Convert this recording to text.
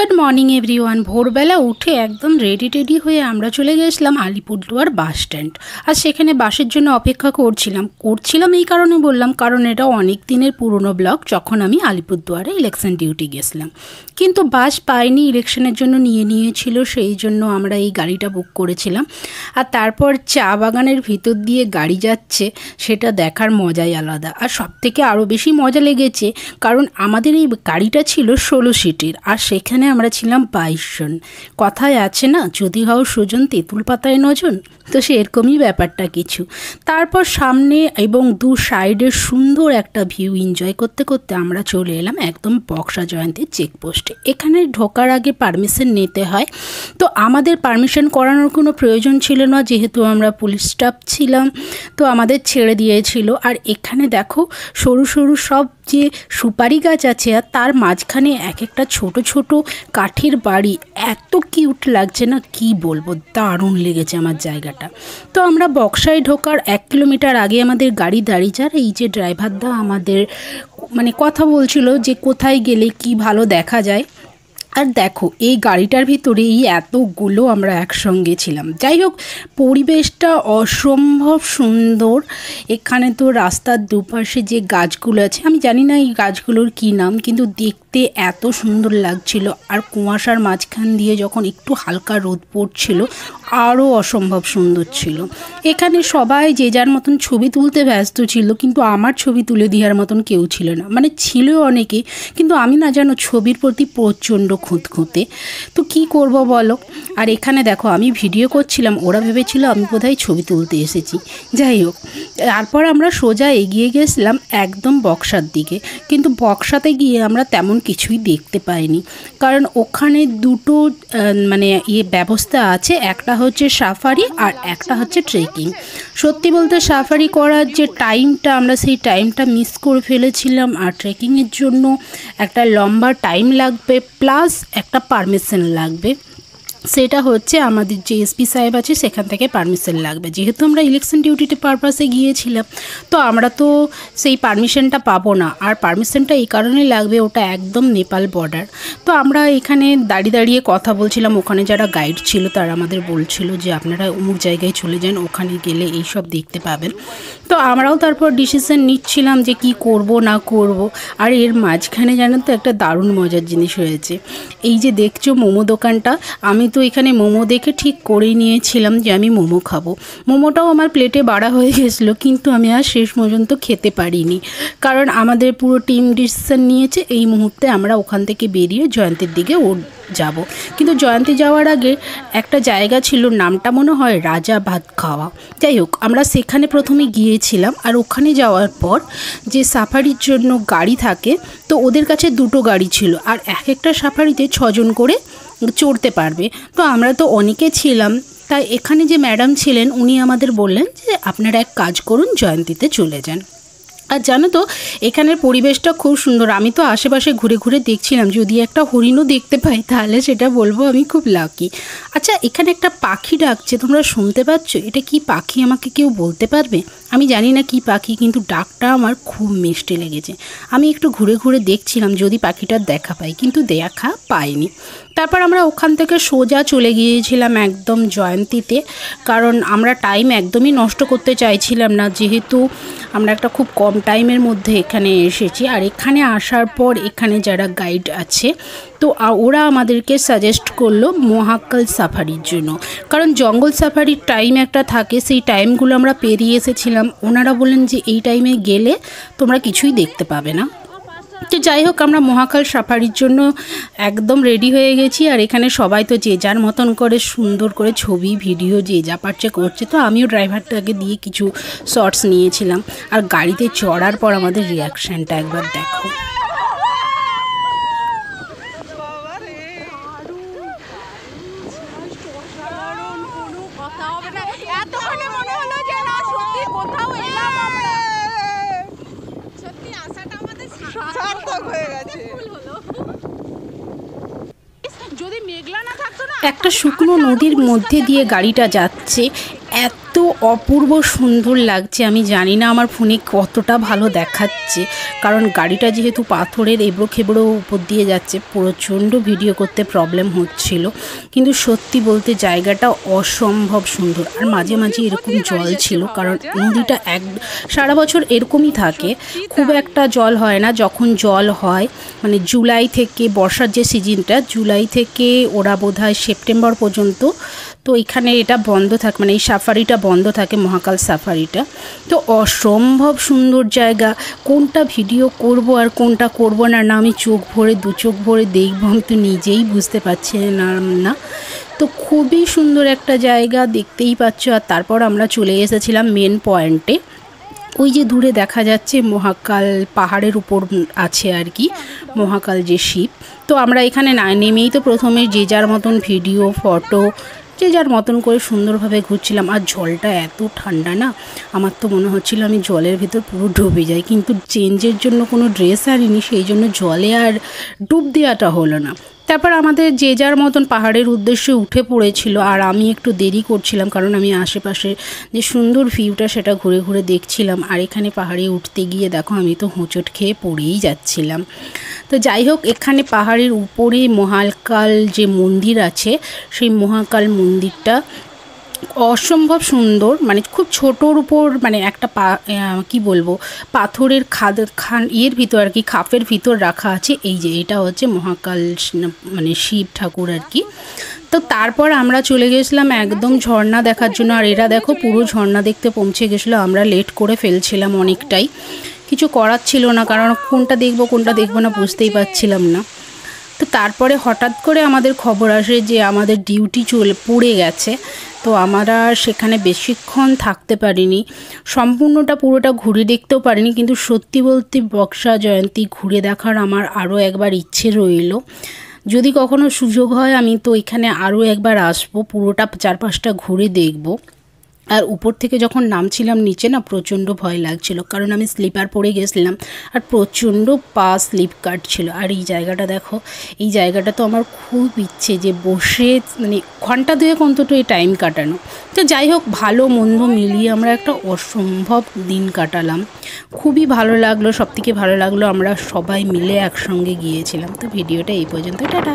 Good morning everyone. भोरबेला उठे एकदम ready teddy हुए आमरा चले गेছিলাম আলিপুরদুয়ার বাস স্ট্যান্ড। আর সেখানে বাসের জন্য অপেক্ষা করছিলাম এই কারণে বললাম, কারণ এটা অনেক দিনের পুরনো ব্লগ, যখন আমি আলিপুরদুয়ারে ইলেকশন ডিউটি গেছিলাম, কিন্তু বাস পাইনি, ইলেকশনের জন্য নিয়েছিল, সেই জন্য আমরা এই গাড়িটা বুক করেছিলাম। আর তারপর চা বাগানের ভিতর দিয়ে গাড়ি যাচ্ছে, সেটা দেখার মজাই আলাদা। আর সবথেকে আরও বেশি মজা লেগেছে কারণ আমাদের এই গাড়িটা ছিল 16 সিটের, আর সেখানে আমরা ছিলাম 22 জন। কথায় আছে না, যদি হও সুজন তেঁতুল পাতায় নজন, তো সেরকমই ব্যাপারটা কিছু। তারপর সামনে এবং দু সাইডের সুন্দর একটা ভিউ এনজয় করতে করতে আমরা চলে এলাম একদম বক্সা জয়ন্তীর চেকপোস্টে। এখানে ঢোকার আগে পারমিশন নিতে হয়, তো আমাদের পারমিশন করানোর কোনো প্রয়োজন ছিল না, যেহেতু আমরা পুলিশ স্টাফ ছিলাম, তো আমাদের ছেড়ে দিয়েছিল। আর এখানে দেখো সরু সরু সব যে সুপারি গাছ আছে, আর তার মাঝখানে এক একটা ছোট ছোট কাঠের বাড়ি, এত কিউট লাগছে না, কি বলবো, দারুণ লেগেছে আমার জায়গাটা। তো আমরা বক্সায় ঢোকার 1 কিলোমিটার আগে আমাদের গাড়ি দাঁড়িয়ে যার, এই যে ড্রাইভারদা আমাদের কথা বলছিল যে কোথায় গেলে কি ভালো দেখা যায়। আর দেখো এই গাড়িটার ভিতরে এই এতগুলো আমরা একসঙ্গে ছিলাম। যাই হোক, পরিবেশটা অসম্ভব সুন্দর। এখানে তো রাস্তার দুপাশে যে গাছগুলো আছে, আমি জানি না এই গাছগুলোর কী নাম, কিন্তু দেখতে এত সুন্দর লাগছিল। আর কুয়াশার মাঝখান দিয়ে যখন একটু হালকা রোদ পড়ছিল, আরও অসম্ভব সুন্দর ছিল। এখানে সবাই যে যার মতন ছবি তুলতে ব্যস্ত ছিল, কিন্তু আমার ছবি তুলে দেওয়ার মতন কেউ ছিল না। ছিল অনেকে, কিন্তু আমি না জানো ছবির প্রতি প্রচণ্ড খুঁতখুঁতে, তো কি করব বলো। আর এখানে দেখো আমি ভিডিও করছিলাম, ওরা ভেবেছিল আমি বোধহয় ছবি তুলতে এসেছি। যাই হোক, তারপর আমরা সোজা এগিয়ে গেছিলাম একদম বক্সার দিকে, কিন্তু বক্সাতে গিয়ে আমরা তেমন কিছুই দেখতে পাইনি, কারণ ওখানে দুটো ব্যবস্থা আছে, একটা হচ্ছে সাফারি আর একটা হচ্ছে ট্রেকিং। সত্যি বলতে সাফারি করার যে টাইমটা, আমরা সেই টাইমটা মিস করে ফেলেছিলাম। আর ট্রেকিংয়ের জন্য একটা লম্বা টাইম লাগবে, প্লাস একটা পারমিশন লাগবে। সেটা হচ্ছে আমাদের যে এসপি সাহেব আছে সেখান থেকে পারমিশন লাগবে। যেহেতু আমরা ইলেকশন ডিউটিতে পারপাসে গিয়েছিলাম, তো আমরা তো সেই পারমিশনটা পাবো না। আর পারমিশনটা এই কারণে লাগবে, ওটা একদম নেপাল বর্ডার। তো আমরা এখানে দাঁড়িয়ে কথা বলছিলাম, ওখানে যারা গাইড ছিল তারা আমাদের বলছিল যে আপনারা অমুক জায়গায় চলে যান, ওখানে গেলে এইসব দেখতে পাবেন। তো আমরাও তারপর ডিসিশন নিচ্ছিলাম যে কি করব না করব। আর এর মাঝখানে জানেন তো একটা দারুণ মজার জিনিস হয়েছে। এই যে দেখছো মোমো দোকানটা, আমি তো এখানে মোমো দেখে ঠিক করেই নিয়েছিলাম যে আমি মোমো খাবো। মোমোটাও আমার প্লেটে বাড়া হয়ে গেছিলো, কিন্তু আমি আর শেষ পর্যন্ত খেতে পারিনি, কারণ আমাদের পুরো টিম ডিসিশন নিয়েছে এই মুহূর্তে আমরা ওখান থেকে বেরিয়ে জয়ন্তীর দিকে যাব। কিন্তু জয়ন্তী যাওয়ার আগে একটা জায়গা ছিল, নামটা মনে হয় রাজা ভাত খাওয়া। যাই হোক, আমরা সেখানে প্রথমে গিয়েছিলাম। আর ওখানে যাওয়ার পর যে সাফারির জন্য গাড়ি থাকে, তো ওদের কাছে দুটো গাড়ি ছিল, আর এক একটা সাফারিতে 6 জন করে চড়তে পারবে। তো আমরা তো অনেকে ছিলাম, তাই এখানে যে ম্যাডাম ছিলেন উনি আমাদের বললেন যে আপনারা এক কাজ করুন, জয়ন্তীতে চলে যান। আর জানো তো এখানের পরিবেশটা খুব সুন্দর। আমি তো আশেপাশে ঘুরে ঘুরে দেখছিলাম, যদি একটা হরিণও দেখতে পাই তাহলে সেটা বলবো আমি খুব লাকি। আচ্ছা, এখানে একটা পাখি ডাকছে, তোমরা শুনতে পাচ্ছ? এটা কি পাখি আমাকে কেউ বলতে পারবে? আমি জানি না কি পাখি, কিন্তু ডাকটা আমার খুব মিষ্টি লেগেছে। আমি একটু ঘুরে ঘুরে দেখছিলাম যদি পাখিটার দেখা পাই, কিন্তু দেখা পাইনি। তারপর আমরা ওখান থেকে সোজা চলে গিয়েছিলাম একদম জয়ন্তীতে, কারণ আমরা টাইম একদমই নষ্ট করতে চাইছিলাম না, যেহেতু আমরা একটা খুব কম টাইমের মধ্যে এখানে এসেছি। আর এখানে আসার পর এখানে যারা গাইড আছে, তো ওরা আমাদেরকে সাজেস্ট করলো মহাকাল সাফারির জন্য, কারণ জঙ্গল সাফারির টাইম একটা থাকে, সেই টাইমগুলো আমরা পেরিয়ে এসেছিলাম। ওনারা বললেন যে এই টাইমে গেলে তোমরা কিছুই দেখতে পাবে না। তো যাই হোক, আমরা মহাকাল সাফারির জন্য একদম রেডি হয়ে গেছি। আর এখানে সবাই তো যে যার মতন করে সুন্দর করে ছবি ভিডিও যে যা পারছে করছে। তো আমিও ড্রাইভারটাকে দিয়ে কিছু শর্টস নিয়েছিলাম। আর গাড়িতে চড়ার পর আমাদের রিয়াকশানটা একবার দেখো। একটা শুকনো নদীর মধ্যে দিয়ে গাড়িটা যাচ্ছে, এত তো অপূর্ব সুন্দর লাগছে। আমি জানি না আমার ফোনে কতটা ভালো দেখাচ্ছে, কারণ গাড়িটা যেহেতু পাথরের এবড়ো খেবড়ো উপর দিয়ে যাচ্ছে, প্রচণ্ড ভিডিও করতে প্রবলেম হচ্ছিল। কিন্তু সত্যি বলতে জায়গাটা অসম্ভব সুন্দর। আর মাঝে মাঝে এরকম জল ছিল, কারণ নদীটা সারা বছর এরকমই থাকে, খুব একটা জল হয় না। যখন জল হয় মানে জুলাই থেকে, বর্ষার যে সিজনটা, জুলাই থেকে ওরা বোধহয় সেপ্টেম্বর পর্যন্ত, তো এখানে এটা বন্ধ থাকে, মানে এই সাফারিটা বন্ধ থাকে, মহাকাল সাফারিটা। তো অসম্ভব সুন্দর জায়গা। কোনটা ভিডিও করব আর কোনটা করব না, আমি চোখ ভরে দু চোখ ভরে দেখব, আমি তো নিজেই বুঝতে পারছি না। তো খুবই সুন্দর একটা জায়গা, দেখতেই পাচ্ছ। আর তারপর আমরা চলে এসেছিলাম মেন পয়েন্টে। ওই যে দূরে দেখা যাচ্ছে মহাকাল পাহাড়ের উপর আছে আর কি, মহাকাল যে শিব। তো আমরা এখানে না নেমেই তো প্রথমে যে যার মতন ভিডিও ফটো যে যার মতন করে সুন্দরভাবে ঘুরছিলাম। আর জলটা এত ঠান্ডা না, আমার তো মনে হচ্ছিল আমি জলের ভেতর পুরো ডুবে যাই, কিন্তু চেঞ্জের জন্য কোনো ড্রেস আনিনি, সেই জন্য জলে আর ডুব দেওয়াটা হলো না। তারপর আমাদের যে যার মতন পাহাড়ের উদ্দেশ্যে উঠে পড়েছিল, আর আমি একটু দেরি করছিলাম, কারণ আমি আশেপাশে যে সুন্দর ভিউটা সেটা ঘুরে ঘুরে দেখছিলাম। আর এখানে পাহাড়ে উঠতে গিয়ে দেখো আমি তো হোঁচট খেয়ে পড়েই যাচ্ছিলাম। তো যাই হোক, এখানে পাহাড়ের উপরে মহাকাল যে মন্দির আছে, সেই মহাকাল মন্দিরটা অসম্ভব সুন্দর। মানে খুব ছোটোর উপর, মানে একটা কি বলবো, পাথরের ইয়ের ভিতর আর কি, খাপের ভিতর রাখা আছে। এই যে এটা হচ্ছে মহাকাল মানে শিব ঠাকুর আর কি। তো তারপর আমরা চলে গেছিলাম একদম ঝর্ণা দেখার জন্য। আর এরা দেখো পুরো ঝর্ণা দেখতে পৌঁছে গেছিলো। আমরা লেট করে ফেলছিলাম অনেকটাই, কিছু করার ছিল না, কারণ কোনটা দেখবো না বুঝতেই পারছিলাম না। তো তারপরে হঠাৎ করে আমাদের খবর আসে যে আমাদের ডিউটি পড়ে গেছে। তো আমরা সেখানে বেশিক্ষণ থাকতে পারিনি, সম্পূর্ণটা পুরোটা ঘুরে দেখতেও পারিনি। কিন্তু সত্যি বলতে বক্সা জয়ন্তী ঘুরে দেখার আমার আরও একবার ইচ্ছে রইল। যদি কখনো সুযোগ হয় আমি তো এখানে আরও একবার আসবো, পুরোটা চারপাশটা ঘুরে দেখব। আর উপর থেকে যখন নামছিলাম নিচে না, প্রচণ্ড ভয় লাগছিল, কারণ আমি স্লিপার পরে গেছিলাম আর প্রচণ্ড পা স্লিপ কাটছিল। আর এই জায়গাটা দেখো, এই জায়গাটা তো আমার খুব ইচ্ছে যে বসে মানে ঘন্টা দুয়েক অন্তত এই টাইম কাটানো। তো যাই হোক, ভালো মন্দ মিলিয়ে আমরা একটা অসম্ভব দিন কাটালাম, খুবই ভালো লাগলো। সবথেকে ভালো লাগলো আমরা সবাই মিলে একসঙ্গে গিয়েছিলাম। তো ভিডিওটা এই পর্যন্ত, টাটা।